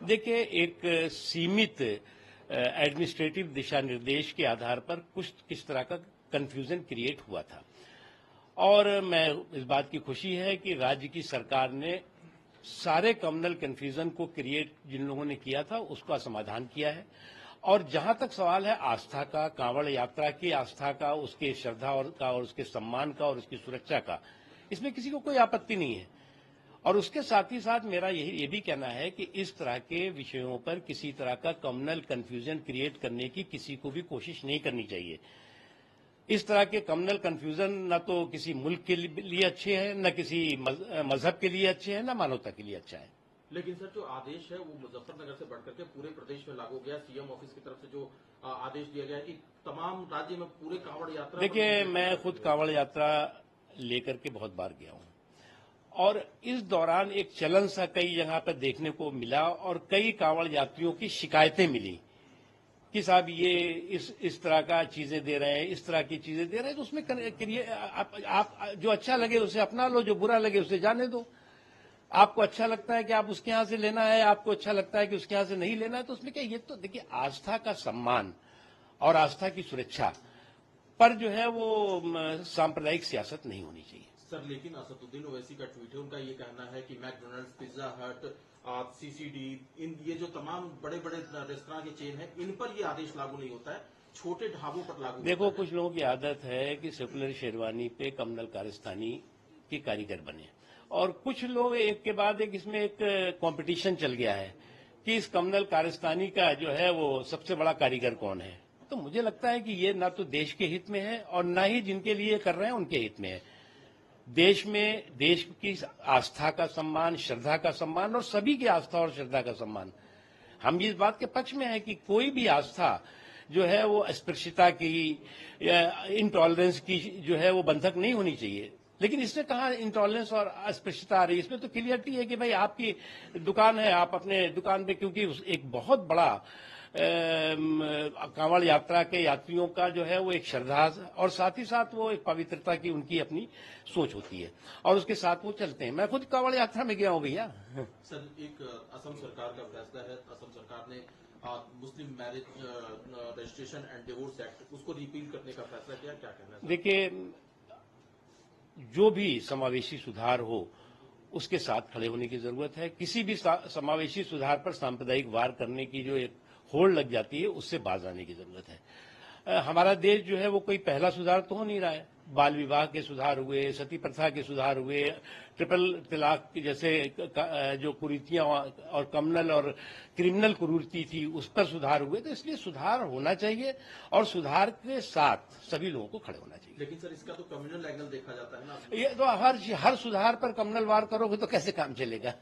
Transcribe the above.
देखिए, एक सीमित एडमिनिस्ट्रेटिव दिशा निर्देश के आधार पर कुछ किस तरह का कंफ्यूजन क्रिएट हुआ था और मैं इस बात की खुशी है कि राज्य की सरकार ने सारे कम्युनल कंफ्यूजन को क्रिएट जिन लोगों ने किया था उसका समाधान किया है। और जहां तक सवाल है आस्था का, कांवड़ यात्रा की आस्था का, उसके श्रद्धा और उसके सम्मान का और उसकी सुरक्षा का, इसमें किसी को कोई आपत्ति नहीं है। और उसके साथ ही साथ मेरा ये भी कहना है कि इस तरह के विषयों पर किसी तरह का कम्युनल कंफ्यूजन क्रिएट करने की किसी को भी कोशिश नहीं करनी चाहिए। इस तरह के कम्युनल कंफ्यूजन न तो किसी मुल्क के लिए अच्छे हैं, न किसी मजहब के लिए अच्छे हैं, न मानवता के लिए अच्छा है। लेकिन सर, जो आदेश है वो मुजफ्फरनगर से बढ़कर के पूरे प्रदेश में लागू हो गया। सीएम ऑफिस की तरफ से जो आदेश दिया गया है कि तमाम राज्य में पूरे कांवड़ यात्रा। देखिए, मैं खुद कांवड़ यात्रा लेकर के बहुत बार गया हूं और इस दौरान एक चलन सा कई जगह पर देखने को मिला और कई कांवड़ यात्रियों की शिकायतें मिली कि साहब ये इस तरह का चीजें दे रहे हैं, इस तरह की चीजें दे रहे हैं। तो उसमें आप जो अच्छा लगे उसे अपना लो, जो बुरा लगे उसे जाने दो। आपको अच्छा लगता है कि आप उसके यहां से लेना है, आपको अच्छा लगता है कि उसके यहां से नहीं लेना है, तो उसमें क्या, ये तो देखिए आस्था का सम्मान और आस्था की सुरक्षा पर जो है वो सांप्रदायिक सियासत नहीं होनी चाहिए। सर, लेकिन असदुद्दीन ओवैसी का ट्वीट है, उनका ये कहना है कि मैकडोनल्ड्स, पिज्जा हट, सीसीडी, ये जो तमाम बड़े बड़े रेस्तरां के चेन है, इन पर ये आदेश लागू नहीं होता है, छोटे ढाबों पर लागू। देखो, कुछ लोगों की आदत है कि सेकुलर शेरवानी पे कम्युनल कारस्तानी के कारीगर बने और कुछ लोग एक के बाद एक इसमें एक कंपटीशन चल गया है कि इस कम्युनल कारस्तानी का जो है वो सबसे बड़ा कारीगर कौन है। तो मुझे लगता है कि ये ना तो देश के हित में है और ना ही जिनके लिए कर रहे हैं उनके हित में है। देश में देश की आस्था का सम्मान, श्रद्धा का सम्मान और सभी की आस्था और श्रद्धा का सम्मान, हम इस बात के पक्ष में है कि कोई भी आस्था जो है वो अस्पृश्यता की या इंटॉलरेंस की जो है वो बंधक नहीं होनी चाहिए। लेकिन इसमें कहाँ इंटॉलरेंस और अस्पृश्यता आ रही है? इसमें तो क्लियरिटी है कि भाई आपकी दुकान है, आप अपने दुकान पे, क्योंकि एक बहुत बड़ा कांवड़ यात्रा के यात्रियों का जो है वो एक श्रद्धा और साथ ही साथ वो एक पवित्रता की उनकी अपनी सोच होती है और उसके साथ वो चलते हैं। मैं खुद कांवड़ यात्रा में गया हूँ भैया। सर, एक असम सरकार का फैसला है, असम सरकार ने मुस्लिम marriage registration and divorce act उसको रिपील करने का फैसला किया, क्या कहना है? देखिए, जो भी समावेशी सुधार हो उसके साथ खड़े होने की जरूरत है। किसी भी समावेशी सुधार पर सांप्रदायिक वार करने की जो एक होड़ लग जाती है उससे बाज आने की जरूरत है। हमारा देश जो है वो कोई पहला सुधार तो हो नहीं रहा है। बाल विवाह के सुधार हुए, सती प्रथा के सुधार हुए, ट्रिपल तलाक की जैसे जो कुरीतियां और कम्युनल और क्रिमिनल कुरीति थी उस पर सुधार हुए। तो इसलिए सुधार होना चाहिए और सुधार के साथ सभी लोगों को खड़े होना चाहिए। लेकिन सर, इसका तो कम्युनल एंगल देखा जाता है ना। ये तो हर सुधार पर कम्युनल वार करोगे तो कैसे काम चलेगा।